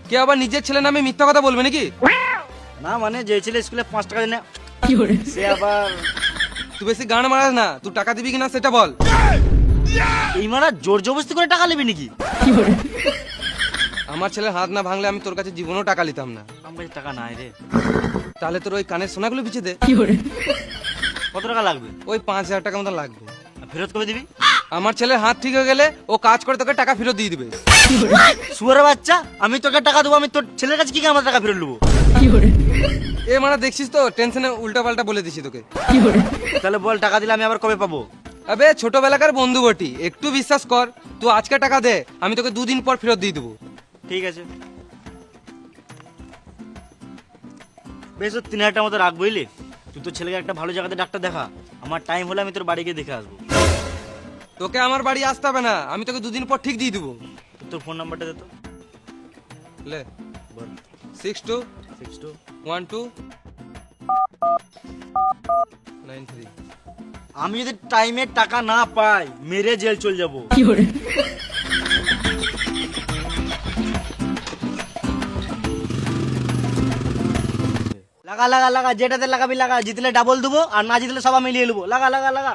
কে আবার নিজের ছেলে নামে মিথ্যা কথা বলবে নাকি? না মানে যে ছেলে স্কুলে 5 টাকা দেয় সে আবার তুই বেশি গান মারাস না, তুই টাকা দিবি কিনা সেটা বল। এই মারা জোর জবরদস্তি করে টাকা নেবে নাকি? আমার ছেলের হাত না ভাঙলে আমি তোর কাছে জীবনেও টাকা নিতাম না। আমার কাছে টাকা নাই রে। তাহলে তোর ওই কানের সোনাগুলো বিছে দে। কত টাকা লাগবে? ওই 5,000 টাকা মতো লাগবে। আর ফেরত কবে দিবি? আমার ছেলের হাত ঠিক হয়ে গেলে ও কাজ করে তোকে টাকা ফেরত দিয়ে দিবে। শুয়ারের বাচ্চা, আমি তোকে টাকা দেবো, আমি তোর ছেলের কাছে কি করে আমার টাকা ফেরত নেবো? এ মানে দেখছিস তো টেনশনে উল্টা পাল্টা বলে দিছি তোকে। তাহলে বল টাকা দিলে আমি আবার কবে পাবো? আবে ছোটবেলাকার বন্ধু বটি, একটু বিশ্বাস কর। তুই আজকে টাকা দে, আমি তোকে 2 দিন পর ফেরত দিয়ে দেবো। ঠিক আছে, বেশ 3,000 টাকা মতো রাখ, বুঝলি? তুই তোর ছেলেকে একটা ভালো জায়গাতে ডাক্তার দেখা, আমার টাইম হলে আমি তোর বাড়ি গিয়ে দেখে আসবো। তোকে আমার বাড়ি আসতে হবে না, আমি তোকে 2 দিন পর ঠিক দিয়ে দেবো। তোর ফোন নাম্বারটা দে তো। লে বল। 621293। আমি যদি টাইমে টাকা না পাই মেরে জেল চলে যাবো। লাগা লাগা লাগা, যেটাতে লাগাবি লাগা, জিতলে ডাবল দেবো আর না জিতলে সব মিলিয়ে নেবো। লাগা লাগা লাগা।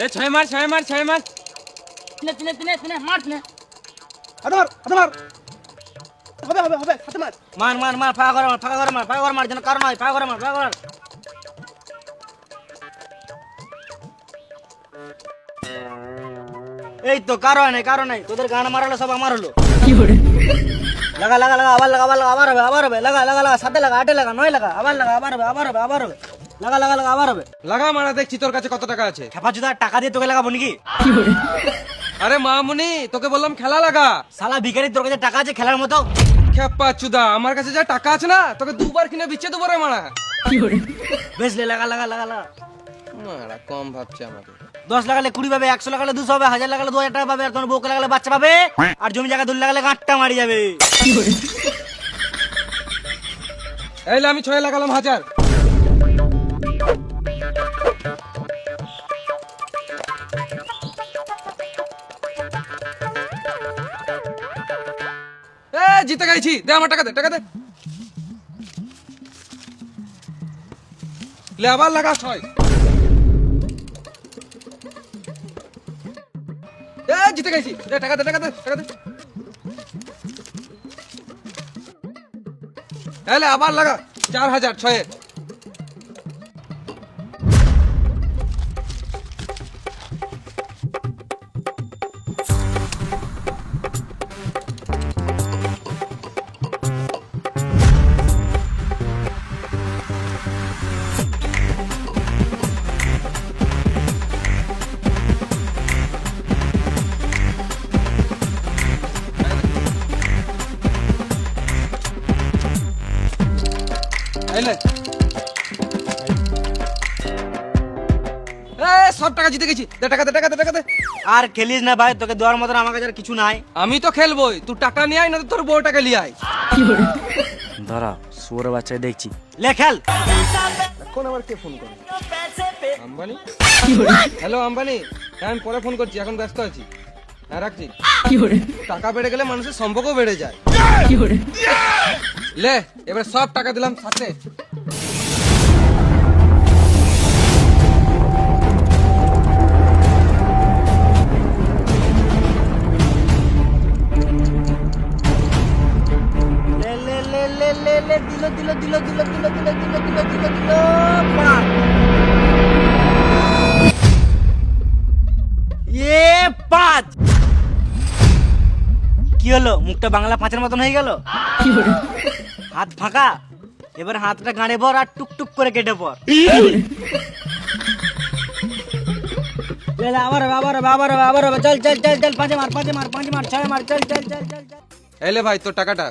এ 6 মার 6 মার 6 মার। মার মার মার, ফাঁকা করে মার, ফাঁকা করে মার, ফাঁকা করে মার, যেন কারণ হয়, ফাঁকা করে মার, ফাঁকা করে মার। এই তো কারো নাই, কারো নাই, তোদের গান মারালো সব আমার হলো। লাগা লাগা লাগা, আবার লাগা, আবার লাগা, আবার হবে, আবার হবে, লাগা লাগা লাগা, 7 লাগা, 8 লাগা, 9 লাগা, আবার লাগা, আবার হবে, আবার হবে, আবার হবে, লাগা লাগা লাগা, আবার হবে। লাগা মারা, দেখছি তোর কাছে কত টাকা আছে। খেপা চুদা, টাকা দিয়ে তোকে লাগাবো নাকি? আরে মামুনি, তোকে বললাম খেলা লাগা। শালা ভিখারি, তোর কাছে টাকা আছে খেলার মতো? খেপা চুদা, আমার কাছে যা টাকা আছে না তোকে 2 বার কিনে বিচ্ছে দেবো রে মারা। বেশ লে, লাগা লাগা লাগা লাগা। মারা কম ভাবছে আমাকে। 10 লাগালে 20 পাবে, 100 লাগালে 200 হবে, 1000 লাগালে 2000 টাকা পাবে, আর তোমার বউকে লাগালে বাচ্চা পাবে, আর জমি জায়গা 2 লাগালে গাঁটটা মারি যাবে। এইলে আমি 6 লাগালাম 1000। এ জিতে গেছি, দে আমার টাকা দে, টাকা দে। লে আবার লাগা 6। এ জিতে গেছি, দে টাকা দে, টাকা দে, টাকা দে। এলে আবার লাগা 4000 6 এ। এলে এ সব টাকা জিতে গেছি, দে টাকা দে, টাকা দে, টাকা দে। আর খেলিস না ভাই, তোকে দেওয়ার মতন আমার কাছে আর কিছু নাই। আমি তো খেলবই, তুই টাকা নিয়ে আয় না তো তোর বউ টাকা নিয়ে আয়। ধরা শুয়োর বাচ্চাকে দেখছি, লে খেল। এখন আবার কে ফোন করে? আম্বানি। হ্যালো আম্বানি, হ্যাঁ আমি পরে ফোন করছি, এখন ব্যস্ত আছি। হ্যাঁ রাখছি। টাকা বেড়ে গেলে মানুষের সম্পর্কও বেড়ে যায়। লে এবার সব টাকা দিলাম সাথে। লে লে লে লে লে লে, দিল দিল দিল দিল দিল দিল দিল দিল দিল দিল, পাঁচ। এ 5। কি হলো, মুখটা বাংলা 5-এর মতন হয়ে গেল? হাত ফাঁকা, এবার হাতটা গাঁড়ে পর আর টুকটুক করে কেটে পর। আবার হবে, আবার হবে, আবার হবে, আবার হবে, চল চল চল চল, 5 মার, 5 মার, 5 মার, 6 মার, চল চল চল চল চল। এলে ভাই তোর টাকাটা,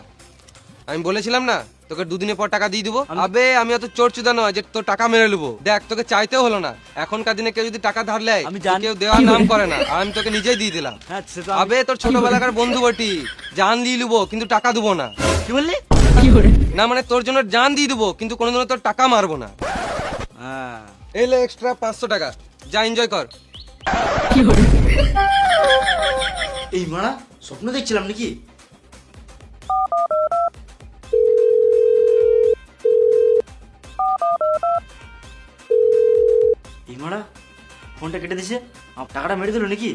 আমি বলেছিলাম না তোকে 2 দিনের পর টাকা দিয়ে দিবো। আবে আমি অত চোর চুদা নয় যে তোর টাকা মেরে নেবো। দেখ তোকে চাইতেও হলো না, এখনকার দিনে কেউ যদি টাকা ধার নেয় আমি জানি। কেউ দেওয়ার নাম করে না, আর আমি তোকে নিজেই দিয়ে দিলাম। হ্যাঁ, সে তো আবে তোর ছোটবেলাকার বন্ধু বটি, জান দিয়ে নেবো কিন্তু টাকা দেবো না। কি বললি? না মানে তোর জন্য জান দিয়ে দেবো কিন্তু কোনোদিনও তোর টাকা মারবো না। হ্যাঁ, এলে এক্সট্রা 500 টাকা, যা এনজয় কর। এই মারা স্বপ্ন দেখছিলাম নাকি? এই মারা ফোনটা কেটে দিছে, টাকাটা মেরে দিল নাকি?